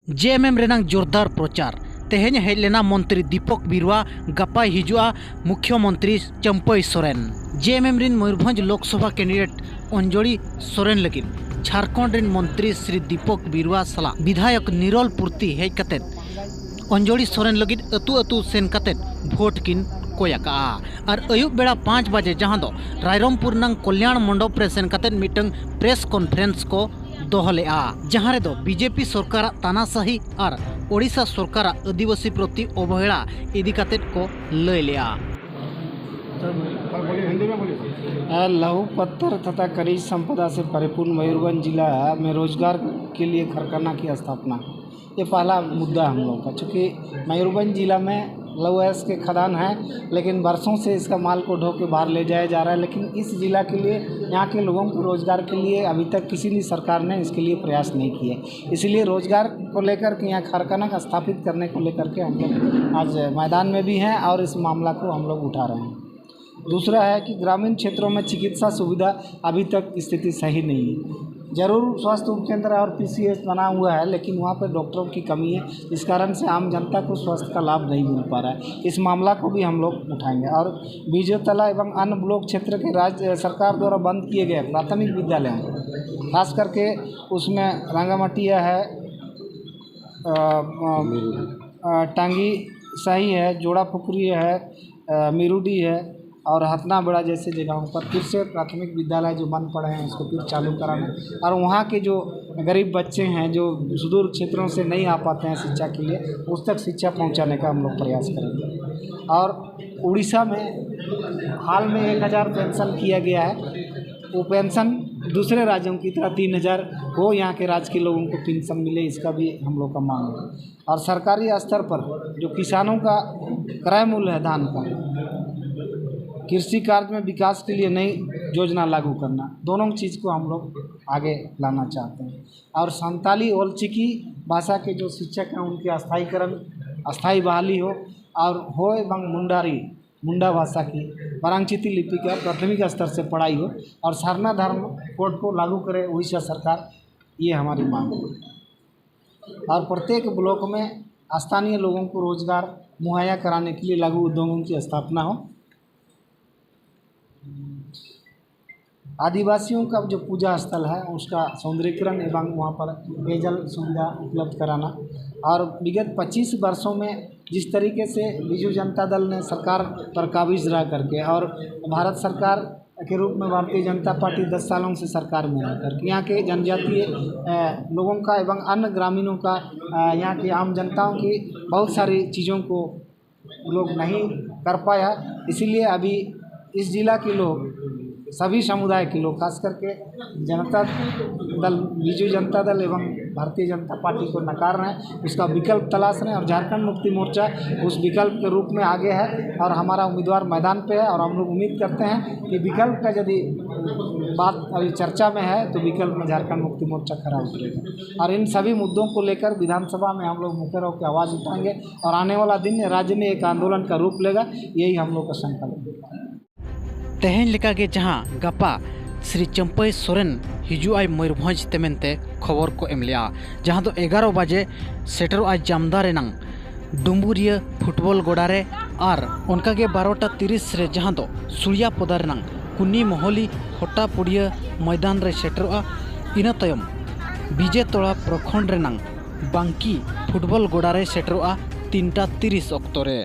JMM रेनांग जोरदार प्रचार तेहेñ hedge लेना मंत्री दीपक बिरुआ गपाय हिजुआ मुख्यमंत्री चंपई सोरेन। जेएमएम रिन मयूरभंज लोकसभा कैंडिडेट अंजलि सोरेन लगिन झारखंड रिन मंत्री श्री दीपक बिरुआ सला विधायक निरोल पूर्ति हेज कतेद अंजलि सोरेन लगिन अतु अतु सेन कतेद भोट किन कोयाका और अयुब बेड़ा 5 बजे जहां दो रायरमपुर नंग कल्याण मंडप रे सेन कतेद मिटंग प्रेस कॉन्फ्रेंस को दोहलेआ जहां रे दो बीजेपी सरकार तानाशाही और ओडिशा सरकार आदिवासी प्रति अवहेला इदी कतेद को लय लिया। लघु पत्थर तथा खनिज संपदा से परिपूर्ण मयूरभंज जिला में रोजगार के लिए कारखाना की स्थापना, ये पहला मुद्दा हम लोग का। चूँकि मयूरभंज जिला में लौह अयस्क के खदान है, लेकिन बरसों से इसका माल को ढो के बाहर ले जाया जा रहा है, लेकिन इस जिला के लिए यहाँ के लोगों को रोज़गार के लिए अभी तक किसी भी सरकार ने इसके लिए प्रयास नहीं किए। इसलिए रोज़गार को लेकर के यहाँ कारखाना का स्थापित करने को लेकर के हम लोग आज मैदान में भी हैं और इस मामला को हम लोग उठा रहे हैं। दूसरा है कि ग्रामीण क्षेत्रों में चिकित्सा सुविधा अभी तक स्थिति सही नहीं है। जरूर स्वास्थ्य उपकेंद्र और पीसीएस बना हुआ है, लेकिन वहाँ पर डॉक्टरों की कमी है, इस कारण से आम जनता को स्वास्थ्य का लाभ नहीं मिल पा रहा है। इस मामला को भी हम लोग उठाएंगे। और बीजोतला एवं अन्य ब्लॉक क्षेत्र के राज्य सरकार द्वारा बंद किए गए प्राथमिक विद्यालय हैं, खास करके उसमें रंगामटिया है, टांगी शाही है, जोड़ा पुकुरी है, मिरुडी है और हतना बड़ा जैसे जगहों पर फिर से प्राथमिक विद्यालय जो बंद पड़े हैं उसको फिर चालू कराना, और वहाँ के जो गरीब बच्चे हैं जो सुदूर क्षेत्रों से नहीं आ पाते हैं शिक्षा के लिए, उस तक शिक्षा पहुँचाने का हम लोग प्रयास करेंगे। और उड़ीसा में हाल में 1000 पेंशन किया गया है, वो पेंशन दूसरे राज्यों की तरह 3000 हो, यहाँ के राज्य के लोगों को पेंशन मिले, इसका भी हम लोग का मांग है। और सरकारी स्तर पर जो किसानों का क्रय मूल्य है धान का, कृषि कार्य में विकास के लिए नई योजना लागू करना, दोनों चीज़ को हम लोग आगे लाना चाहते हैं। और संताली ओलचिकी भाषा के जो शिक्षक हैं उनके स्थायीकरण, अस्थायी बहाली हो एवं मुंडा भाषा की परांगचिती लिपि का प्राथमिक स्तर से पढ़ाई हो और सरना धर्म कोड को लागू करे उड़ीसा सरकार, ये हमारी मांग है। और प्रत्येक ब्लॉक में स्थानीय लोगों को रोजगार मुहैया कराने के लिए लघु उद्योगों की स्थापना हो। आदिवासियों का जो पूजा स्थल है उसका सौंदर्यीकरण एवं वहाँ पर पेयजल सुविधा उपलब्ध कराना। और विगत 25 वर्षों में जिस तरीके से बीजू जनता दल ने सरकार पर काबिज रह करके और भारत सरकार के रूप में भारतीय जनता पार्टी 10 सालों से सरकार में रहकर यहाँ के जनजातीय लोगों का एवं अन्य ग्रामीणों का, यहाँ की आम जनताओं की बहुत सारी चीज़ों को लोग नहीं कर पाया। इसीलिए अभी इस जिला के लोग, सभी समुदाय के लोग, खास करके जनता दल, बीजू जनता दल एवं भारतीय जनता पार्टी को नकार रहे हैं, उसका विकल्प तलाश रहे हैं। और झारखंड मुक्ति मोर्चा उस विकल्प के रूप में आगे है और हमारा उम्मीदवार मैदान पे है। और हम लोग उम्मीद करते हैं कि विकल्प का यदि बात अभी चर्चा में है तो विकल्प में झारखंड मुक्ति मोर्चा खरा उतरेगा। और इन सभी मुद्दों को लेकर विधानसभा में हम लोग मुखर होकर आवाज़ उठाएंगे और आने वाला दिन राज्य में एक आंदोलन का रूप लेगा, यही हम लोग का संकल्प है। तेहेñ लेका के जहां गपा श्री चंपई सोरेन हिजुआई मयूरभंज तेमेंते खबर को एम लिया, जहां दो 11 बजे सेटरों जामदा रेनांग डुम्बुरिया फुटबॉल गोड़ा रे और उनका के 12:30 रे जहां दो सुलिया पदा रेनांग कुन्नी मोहली होटा पुड़िया मैदान रे सेटरों इना तयम बीजे तोड़ा प्रखंड रेनांग बांकी फुटबॉल गोड़ा रे सेटरों 3:30 अक्तो रे।